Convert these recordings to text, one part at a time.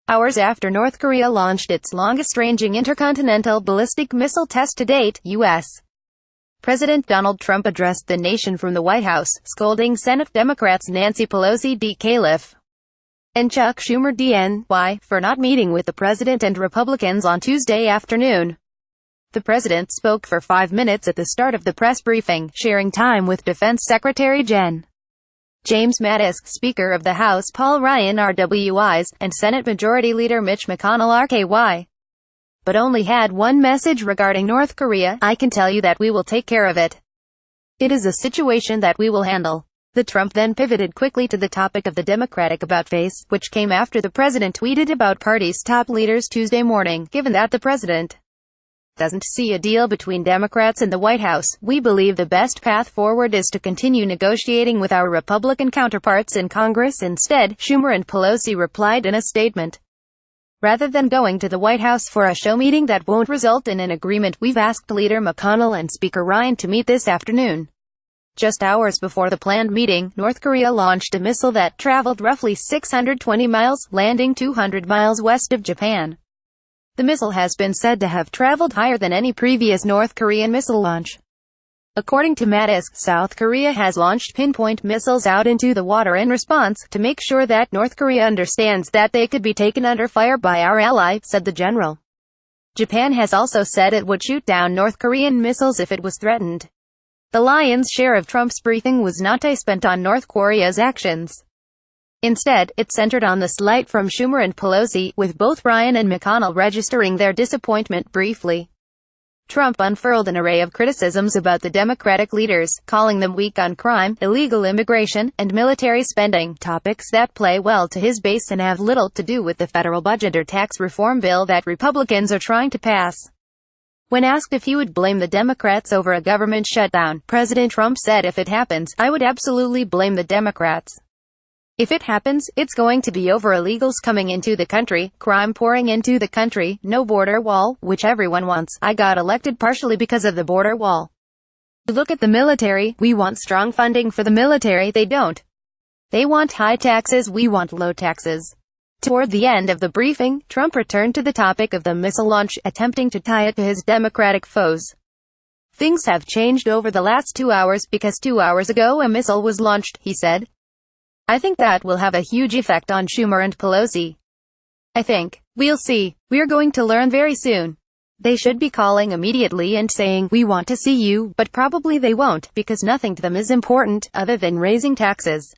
hours after North Korea launched its longest-ranging intercontinental ballistic missile test to date. U.S. President Donald Trump addressed the nation from the White House, scolding Senate Democrats Nancy Pelosi, DCalif, and Chuck Schumer DN.Y for not meeting with the president and Republicans on Tuesday afternoon. The president spoke for 5 minutes at the start of the press briefing, sharing time with Defense Secretary James Mattis, Speaker of the House Paul Ryan RWis, and Senate Majority Leader Mitch McConnell RKY. But only had one message regarding North Korea: "I can tell you that we will take care of it. It is a situation that we will handle." The Trump then pivoted quickly to the topic of the Democratic about-face, which came after the president tweeted about party's top leaders Tuesday morning. "Given that the president doesn't see a deal between Democrats and the White House, we believe the best path forward is to continue negotiating with our Republican counterparts in Congress instead," Schumer and Pelosi replied in a statement. "Rather than going to the White House for a show meeting that won't result in an agreement, we've asked Leader McConnell and Speaker Ryan to meet this afternoon." Just hours before the planned meeting, North Korea launched a missile that traveled roughly 620 miles, landing 200 miles west of Japan. The missile has been said to have traveled higher than any previous North Korean missile launch. According to Mattis, South Korea has launched pinpoint missiles out into the water in response, to make sure that North Korea understands that they could be taken under fire by our ally, said the general. Japan has also said it would shoot down North Korean missiles if it was threatened. The lion's share of Trump's briefing was not spent on North Korea's actions. Instead, it centered on the slight from Schumer and Pelosi, with both Ryan and McConnell registering their disappointment briefly. Trump unfurled an array of criticisms about the Democratic leaders, calling them weak on crime, illegal immigration, and military spending, topics that play well to his base and have little to do with the federal budget or tax reform bill that Republicans are trying to pass. When asked if he would blame the Democrats over a government shutdown, President Trump said, "If it happens, I would absolutely blame the Democrats. If it happens, it's going to be over illegals coming into the country, crime pouring into the country, no border wall, which everyone wants. I got elected partially because of the border wall. Look at the military, we want strong funding for the military, they don't. They want high taxes, we want low taxes." Toward the end of the briefing, Trump returned to the topic of the missile launch, attempting to tie it to his Democratic foes. "Things have changed over the last 2 hours, because 2 hours ago a missile was launched," he said. "I think that will have a huge effect on Schumer and Pelosi. I think. We'll see. We're going to learn very soon. They should be calling immediately and saying, 'We want to see you,' but probably they won't, because nothing to them is important, other than raising taxes."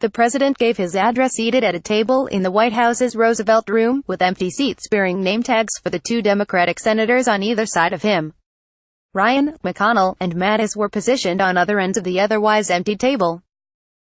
The president gave his address seated at a table in the White House's Roosevelt Room, with empty seats bearing name tags for the 2 Democratic senators on either side of him. Ryan, McConnell, and Mattis were positioned on other ends of the otherwise empty table.